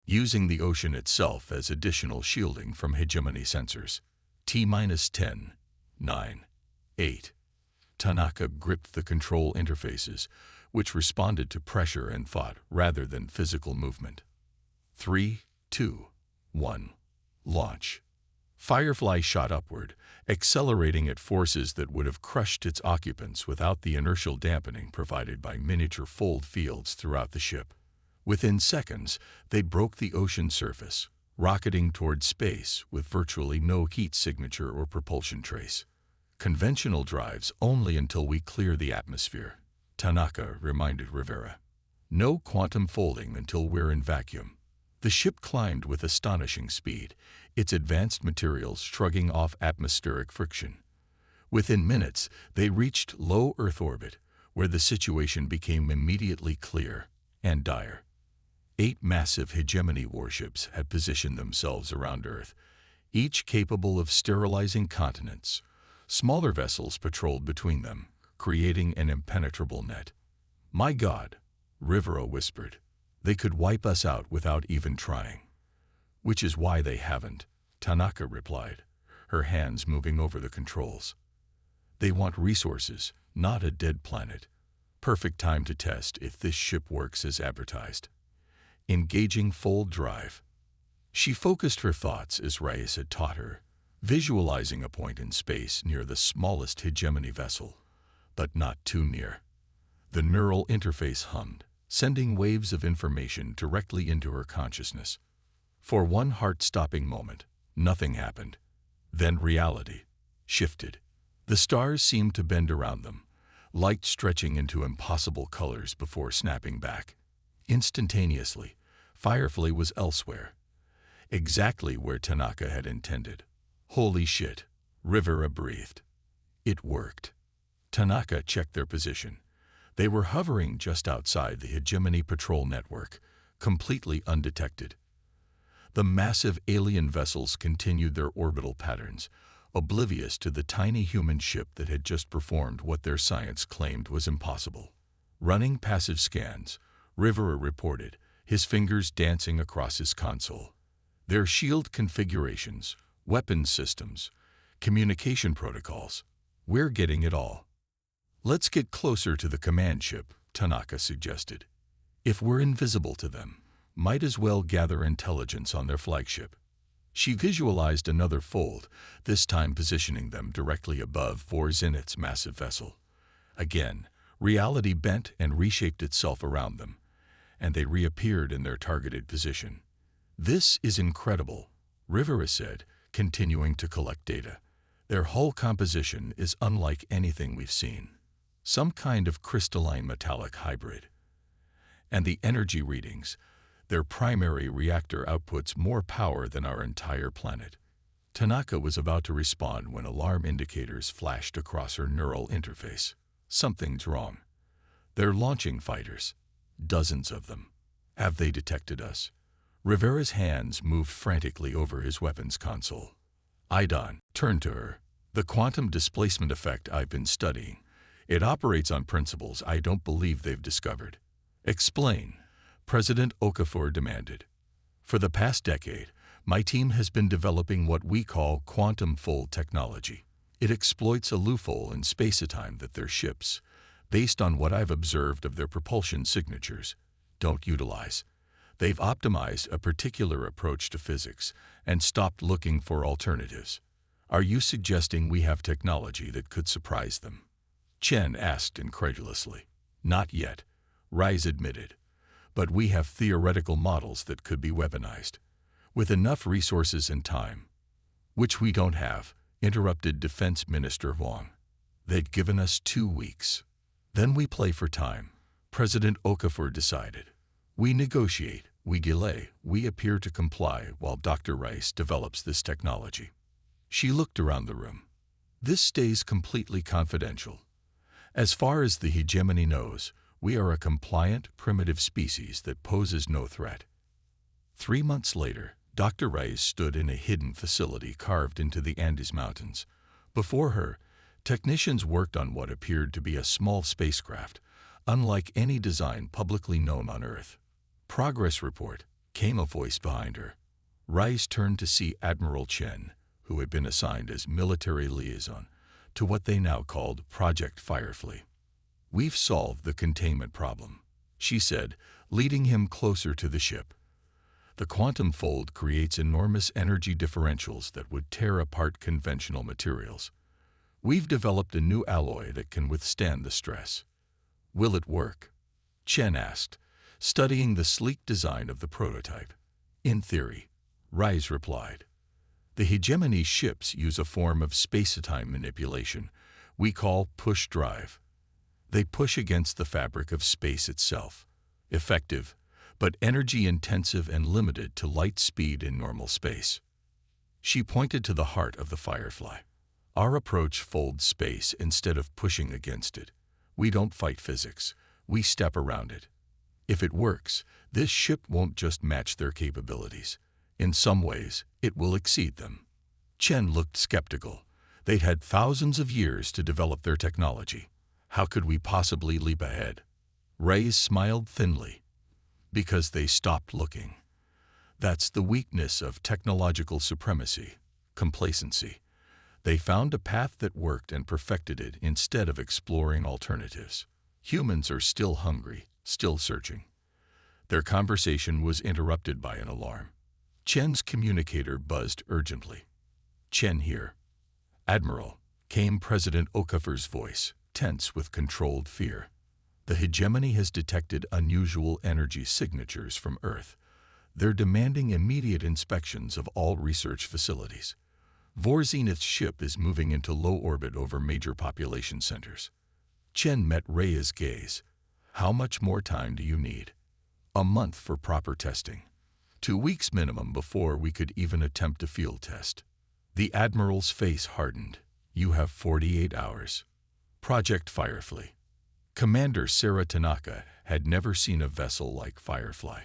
using the ocean itself as additional shielding from hegemony sensors. T-10, 9, 8. Tanaka gripped the control interfaces, which responded to pressure and thought rather than physical movement. 3, 2, 1. Launch. Firefly shot upward, accelerating at forces that would have crushed its occupants without the inertial dampening provided by miniature fold fields throughout the ship. Within seconds, they broke the ocean surface, rocketing toward space with virtually no heat signature or propulsion trace. Conventional drives only until we clear the atmosphere, Tanaka reminded Rivera. No quantum folding until we're in vacuum. The ship climbed with astonishing speed, its advanced materials shrugging off atmospheric friction. Within minutes, they reached low Earth orbit, where the situation became immediately clear and dire. 8 massive hegemony warships had positioned themselves around Earth, each capable of sterilizing continents. Smaller vessels patrolled between them, creating an impenetrable net. "My God," Rivera whispered, "they could wipe us out without even trying." "Which is why they haven't," Tanaka replied, her hands moving over the controls. "They want resources, not a dead planet. Perfect time to test if this ship works as advertised." Engaging fold drive. She focused her thoughts as Reyes had taught her, visualizing a point in space near the smallest hegemony vessel, but not too near. The neural interface hummed, sending waves of information directly into her consciousness. For one heart-stopping moment, nothing happened. Then reality shifted. The stars seemed to bend around them, light stretching into impossible colors before snapping back. Instantaneously, Firefly was elsewhere, exactly where Tanaka had intended. "Holy shit," Rivera breathed. It worked. Tanaka checked their position. They were hovering just outside the hegemony patrol network, completely undetected. The massive alien vessels continued their orbital patterns, oblivious to the tiny human ship that had just performed what their science claimed was impossible. Running passive scans, Rivera reported, his fingers dancing across his console. Their shield configurations, weapons systems, communication protocols. "We're getting it all." "Let's get closer to the command ship," Tanaka suggested. "If we're invisible to them, might as well gather intelligence on their flagship." She visualized another fold, this time positioning them directly above Vor Zenith's massive vessel. Again, reality bent and reshaped itself around them, and they reappeared in their targeted position. "This is incredible," Rivera said, continuing to collect data. "Their hull composition is unlike anything we've seen. Some kind of crystalline metallic hybrid. And the energy readings, their primary reactor outputs more power than our entire planet." Tanaka was about to respond when alarm indicators flashed across her neural interface. "Something's wrong. They're launching fighters. Dozens of them. Have they detected us?" Rivera's hands moved frantically over his weapons console. Idan turned to her. "The quantum displacement effect I've been studying. It operates on principles I don't believe they've discovered." "Explain," President Okafor demanded. "For the past decade, my team has been developing what we call quantum fold technology. It exploits a loophole in space-time that their ships, based on what I've observed of their propulsion signatures, don't utilize. They've optimized a particular approach to physics and stopped looking for alternatives. Are you suggesting we have technology that could surprise them?" Chen asked incredulously. "Not yet," Rise admitted. "But we have theoretical models that could be weaponized. With enough resources and time." "Which we don't have," interrupted Defense Minister Wang. "They'd given us 2 weeks. Then we play for time," President Okafor decided. "We negotiate, we delay, we appear to comply while Dr. Rice develops this technology." She looked around the room. "This stays completely confidential. As far as the hegemony knows, we are a compliant, primitive species that poses no threat." 3 months later, Dr. Rice stood in a hidden facility carved into the Andes Mountains. Before her, technicians worked on what appeared to be a small spacecraft, unlike any design publicly known on Earth. "Progress report," came a voice behind her. Rais turned to see Admiral Chen, who had been assigned as military liaison to what they now called Project Firefly. "We've solved the containment problem," she said, leading him closer to the ship. "The quantum fold creates enormous energy differentials that would tear apart conventional materials. We've developed a new alloy that can withstand the stress." "Will it work?" Chen asked, studying the sleek design of the prototype. "In theory," Rais replied. "The hegemony ships use a form of space-time manipulation we call push drive. They push against the fabric of space itself. Effective, but energy-intensive and limited to light speed in normal space." She pointed to the heart of the Firefly. "Our approach folds space instead of pushing against it. We don't fight physics, we step around it. If it works, this ship won't just match their capabilities. In some ways, it will exceed them." Chen looked skeptical. They'd had thousands of years to develop their technology. How could we possibly leap ahead? Rais smiled thinly. "Because they stopped looking. That's the weakness of technological supremacy, complacency. They found a path that worked and perfected it instead of exploring alternatives. Humans are still hungry, still searching." Their conversation was interrupted by an alarm. Chen's communicator buzzed urgently. "Chen here." "Admiral," came President Okafor's voice, tense with controlled fear. "The hegemony has detected unusual energy signatures from Earth. They're demanding immediate inspections of all research facilities. Vorzenith's ship is moving into low orbit over major population centers." Chen met Rhea's gaze. "How much more time do you need?" "A month for proper testing. 2 weeks minimum before we could even attempt a field test." The Admiral's face hardened. "You have 48 hours. Project Firefly." Commander Sarah Tanaka had never seen a vessel like Firefly.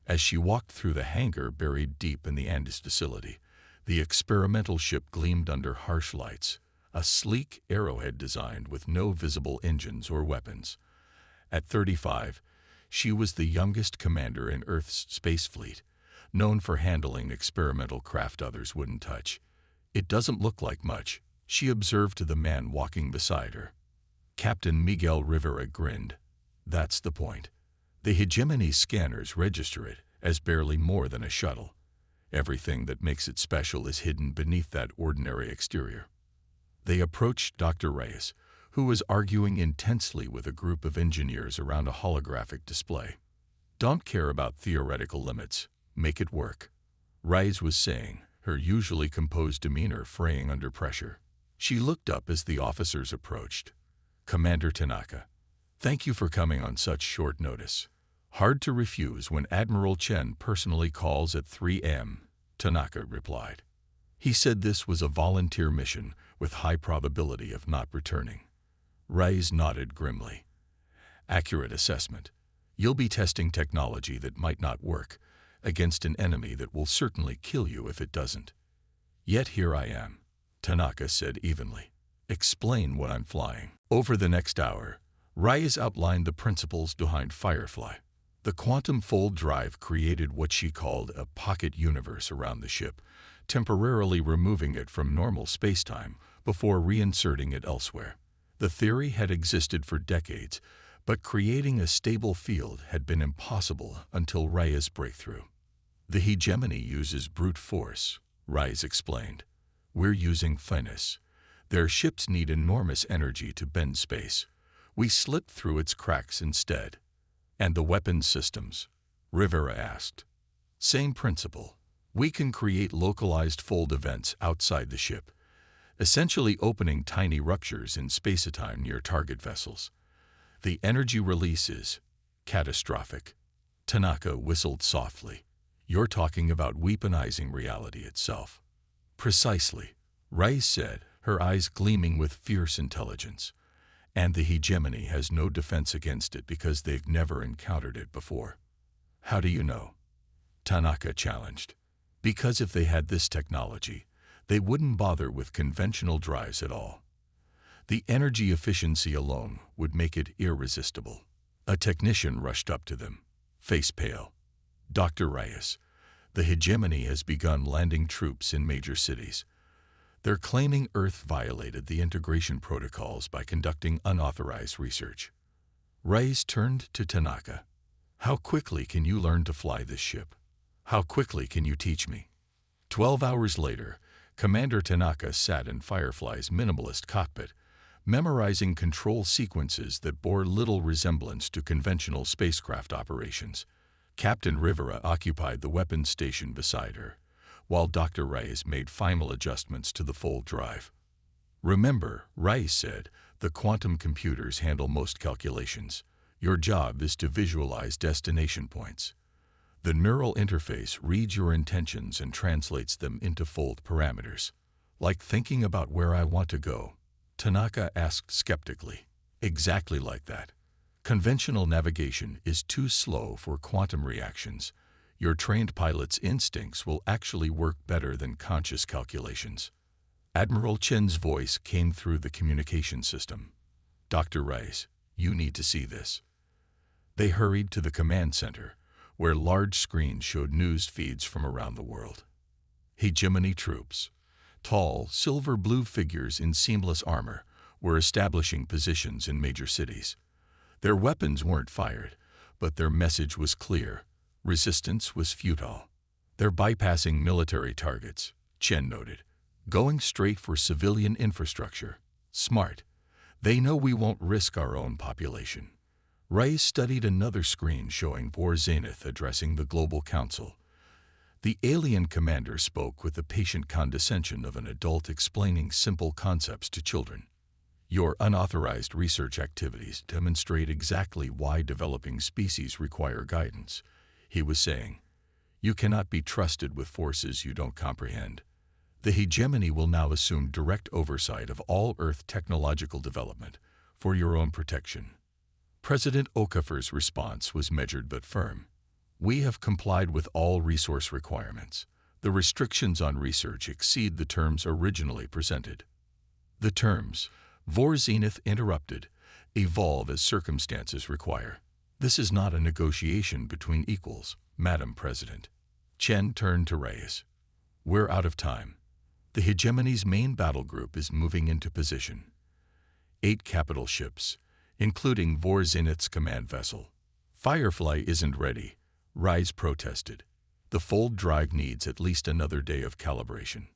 As she walked through the hangar buried deep in the Andes facility, the experimental ship gleamed under harsh lights, a sleek arrowhead designed with no visible engines or weapons. At 35, she was the youngest commander in Earth's space fleet, known for handling experimental craft others wouldn't touch. "It doesn't look like much," she observed to the man walking beside her. Captain Miguel Rivera grinned. "That's the point. The hegemony scanners register it as barely more than a shuttle. Everything that makes it special is hidden beneath that ordinary exterior." They approached Dr. Reyes, who was arguing intensely with a group of engineers around a holographic display. "Don't care about theoretical limits. Make it work," Reyes was saying, her usually composed demeanor fraying under pressure. She looked up as the officers approached. "Commander Tanaka, thank you for coming on such short notice. Hard to refuse when Admiral Chen personally calls at 3 a.m., Tanaka replied. He said this was a volunteer mission with high probability of not returning. Reyes nodded grimly. "Accurate assessment. You'll be testing technology that might not work against an enemy that will certainly kill you if it doesn't." "Yet here I am," Tanaka said evenly. "Explain what I'm flying." Over the next hour, Reyes outlined the principles behind Firefly. The quantum fold drive created what she called a pocket universe around the ship, temporarily removing it from normal spacetime before reinserting it elsewhere. The theory had existed for decades, but creating a stable field had been impossible until Reyes' breakthrough. "The hegemony uses brute force," Reyes explained. "We're using finesse. Their ships need enormous energy to bend space. We slip through its cracks instead." "And the weapons systems?" Rivera asked. "Same principle. We can create localized fold events outside the ship, essentially opening tiny ruptures in spacetime near target vessels. The energy release is catastrophic." Tanaka whistled softly. "You're talking about weaponizing reality itself." "Precisely," Reyes said, her eyes gleaming with fierce intelligence. "And the hegemony has no defense against it because they've never encountered it before." "How do you know?" Tanaka challenged. "Because if they had this technology, they wouldn't bother with conventional drives at all. The energy efficiency alone would make it irresistible." A technician rushed up to them, face pale. Dr. Reyes, the hegemony has begun landing troops in major cities. They're claiming Earth violated the integration protocols by conducting unauthorized research. Reyes turned to Tanaka. How quickly can you learn to fly this ship? How quickly can you teach me? 12 hours later, Commander Tanaka sat in Firefly's minimalist cockpit, memorizing control sequences that bore little resemblance to conventional spacecraft operations. Captain Rivera occupied the weapons station beside her, while Dr. Reyes made final adjustments to the fold drive. Remember, Reyes said, the quantum computers handle most calculations. Your job is to visualize destination points. The neural interface reads your intentions and translates them into fold parameters. Like thinking about where I want to go, Tanaka asked skeptically. Exactly like that. Conventional navigation is too slow for quantum reactions. Your trained pilot's instincts will actually work better than conscious calculations. Admiral Chen's voice came through the communication system. Dr. Reyes, you need to see this. They hurried to the command center, where large screens showed news feeds from around the world. Hegemony troops, tall, silver-blue figures in seamless armor, were establishing positions in major cities. Their weapons weren't fired, but their message was clear. Resistance was futile. They're bypassing military targets, Chen noted, going straight for civilian infrastructure. Smart. They know we won't risk our own population. Reyes studied another screen showing Vor Zenith addressing the Global Council. The alien commander spoke with the patient condescension of an adult explaining simple concepts to children. Your unauthorized research activities demonstrate exactly why developing species require guidance, he was saying. You cannot be trusted with forces you don't comprehend. The hegemony will now assume direct oversight of all Earth technological development for your own protection. President Okafor's response was measured but firm. We have complied with all resource requirements. The restrictions on research exceed the terms originally presented. The terms, Vor Zenith interrupted, evolve as circumstances require. This is not a negotiation between equals, Madam President. Chen turned to Reyes. We're out of time. The hegemony's main battle group is moving into position. 8 capital ships, including Vor Zenith's command vessel. Firefly isn't ready, Reyes protested. The fold drive needs at least another day of calibration.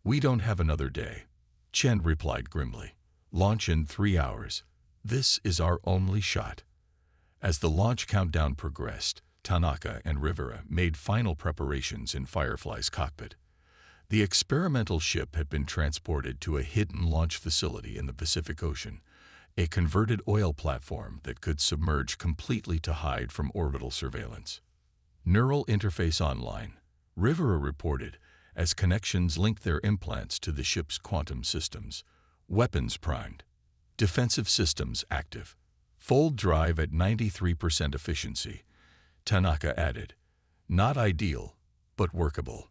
We don't have another day, Chen replied grimly. Launch in 3 hours. This is our only shot. As the launch countdown progressed, Tanaka and Rivera made final preparations in Firefly's cockpit. The experimental ship had been transported to a hidden launch facility in the Pacific Ocean, a converted oil platform that could submerge completely to hide from orbital surveillance. Neural interface online, Rivera reported, as connections linked their implants to the ship's quantum systems. Weapons primed. Defensive systems active. Fold drive at 93% efficiency. Tanaka added, not ideal, but workable.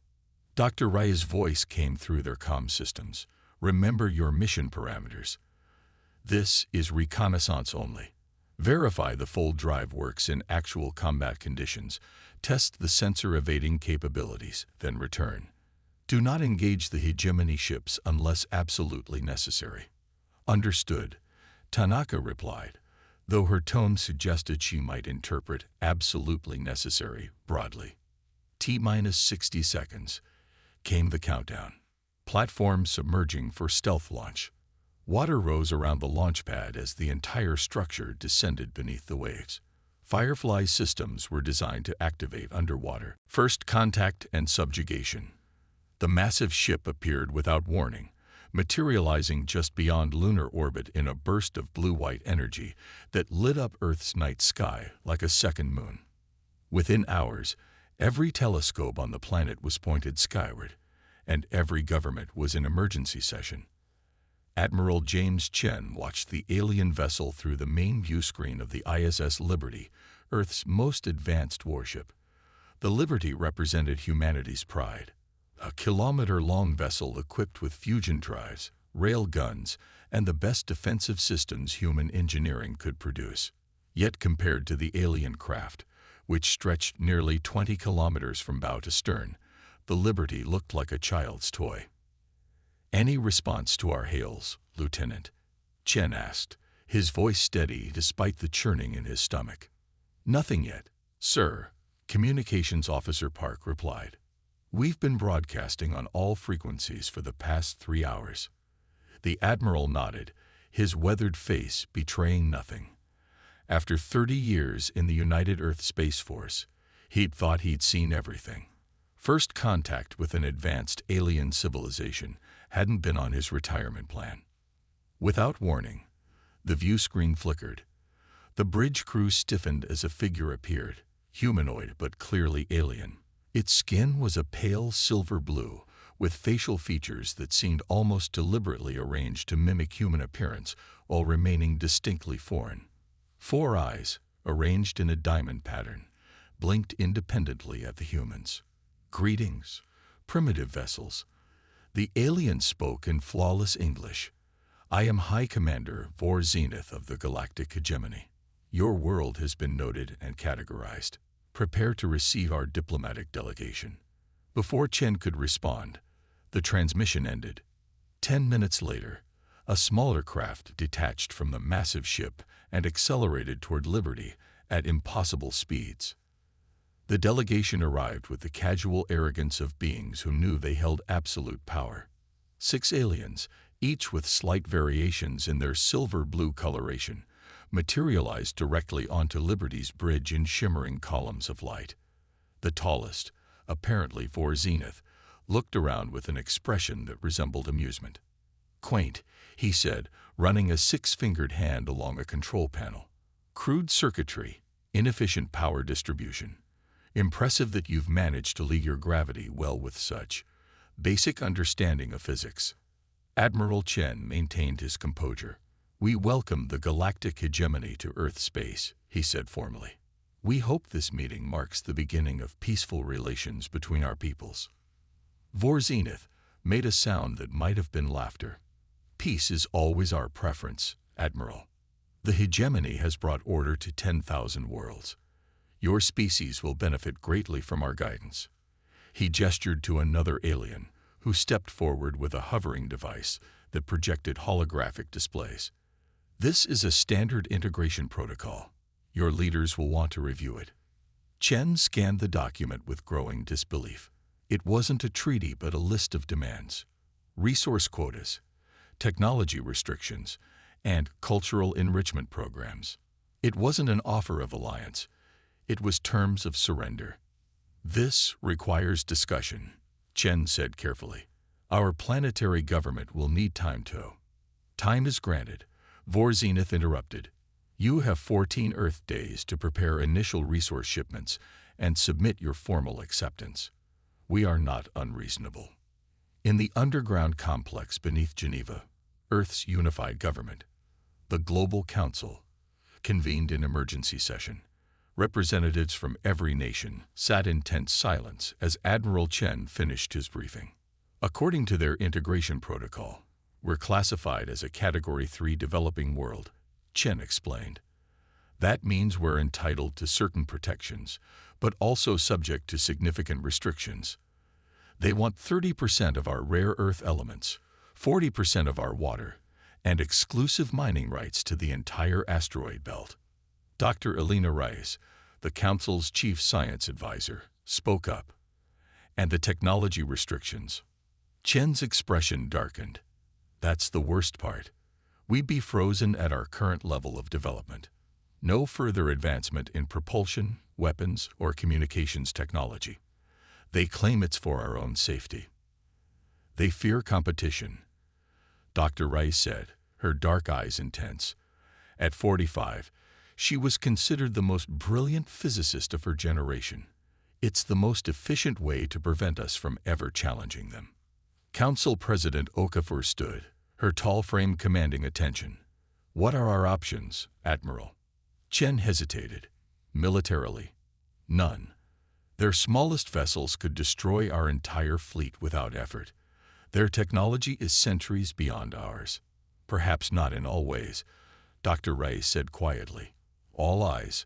Dr. Reyes' voice came through their comm systems. Remember your mission parameters. This is reconnaissance only. Verify the fold drive works in actual combat conditions. Test the sensor evading capabilities, then return. Do not engage the hegemony ships unless absolutely necessary. Understood, Tanaka replied, though her tone suggested she might interpret absolutely necessary broadly. T-minus 60 seconds. Came the countdown. Platform submerging for stealth launch. Water rose around the launch pad as the entire structure descended beneath the waves. Firefly systems were designed to activate underwater. First contact and subjugation. The massive ship appeared without warning, materializing just beyond lunar orbit in a burst of blue-white energy that lit up Earth's night sky like a second moon. Within hours, every telescope on the planet was pointed skyward, and every government was in emergency session. Admiral James Chen watched the alien vessel through the main view screen of the ISS Liberty, Earth's most advanced warship. The Liberty represented humanity's pride. A kilometer-long vessel equipped with fusion drives, rail guns, and the best defensive systems human engineering could produce. Yet compared to the alien craft, which stretched nearly 20 kilometers from bow to stern. The Liberty looked like a child's toy. "Any response to our hails, Lieutenant?" Chen asked, his voice steady despite the churning in his stomach. "Nothing yet, sir," Communications Officer Park replied. "We've been broadcasting on all frequencies for the past 3 hours." The Admiral nodded, his weathered face betraying nothing. After 30 years in the United Earth Space Force, he'd thought he'd seen everything. First contact with an advanced alien civilization hadn't been on his retirement plan. Without warning, the view screen flickered. The bridge crew stiffened as a figure appeared, humanoid but clearly alien. Its skin was a pale silver blue, with facial features that seemed almost deliberately arranged to mimic human appearance while remaining distinctly foreign. 4 eyes, arranged in a diamond pattern, blinked independently at the humans. "Greetings, primitive vessels." The alien spoke in flawless English. "I am High Commander Vor Zenith of the Galactic Hegemony. Your world has been noted and categorized. Prepare to receive our diplomatic delegation." Before Chen could respond, the transmission ended. 10 minutes later, a smaller craft detached from the massive ship and accelerated toward Liberty at impossible speeds. The delegation arrived with the casual arrogance of beings who knew they held absolute power. 6 aliens, each with slight variations in their silver-blue coloration, materialized directly onto Liberty's bridge in shimmering columns of light. The tallest, apparently Vor Zenith, looked around with an expression that resembled amusement. "Quaint," he said, running a 6-fingered hand along a control panel. "Crude circuitry, inefficient power distribution. Impressive that you've managed to lead your gravity well with such basic understanding of physics." Admiral Chen maintained his composure. "We welcome the galactic hegemony to Earth space," he said formally. "We hope this meeting marks the beginning of peaceful relations between our peoples." Vor Zenith made a sound that might have been laughter. "Peace is always our preference, Admiral. The hegemony has brought order to 10,000 worlds. Your species will benefit greatly from our guidance." He gestured to another alien, who stepped forward with a hovering device that projected holographic displays. "This is a standard integration protocol. Your leaders will want to review it." Chen scanned the document with growing disbelief. It wasn't a treaty but a list of demands. Resource quotas, technology restrictions, and cultural enrichment programs. It wasn't an offer of alliance. It was terms of surrender. "This requires discussion," Chen said carefully. "Our planetary government will need time to—" "Time is granted," Vor Zenith interrupted. "You have 14 Earth days to prepare initial resource shipments and submit your formal acceptance. We are not unreasonable." In the underground complex beneath Geneva, Earth's unified government, the Global Council convened in emergency session. Representatives from every nation sat in tense silence as Admiral Chen finished his briefing. "According to their integration protocol, we're classified as a Category 3 developing world," Chen explained. "That means we're entitled to certain protections, but also subject to significant restrictions. They want 30% of our rare earth elements, 40% of our water, and exclusive mining rights to the entire asteroid belt." Dr. Elena Rice, the Council's chief science advisor, spoke up. "And the technology restrictions." Chen's expression darkened. "That's the worst part. We'd be frozen at our current level of development. No further advancement in propulsion, weapons, or communications technology. They claim it's for our own safety. They fear competition," Dr. Rice said, her dark eyes intense. At 45, she was considered the most brilliant physicist of her generation. "It's the most efficient way to prevent us from ever challenging them." Council President Okafor stood, her tall frame commanding attention. "What are our options, Admiral?" Chen hesitated. "Militarily, none. Their smallest vessels could destroy our entire fleet without effort. Their technology is centuries beyond ours." "Perhaps not in all ways," Dr. Rice said quietly. All eyes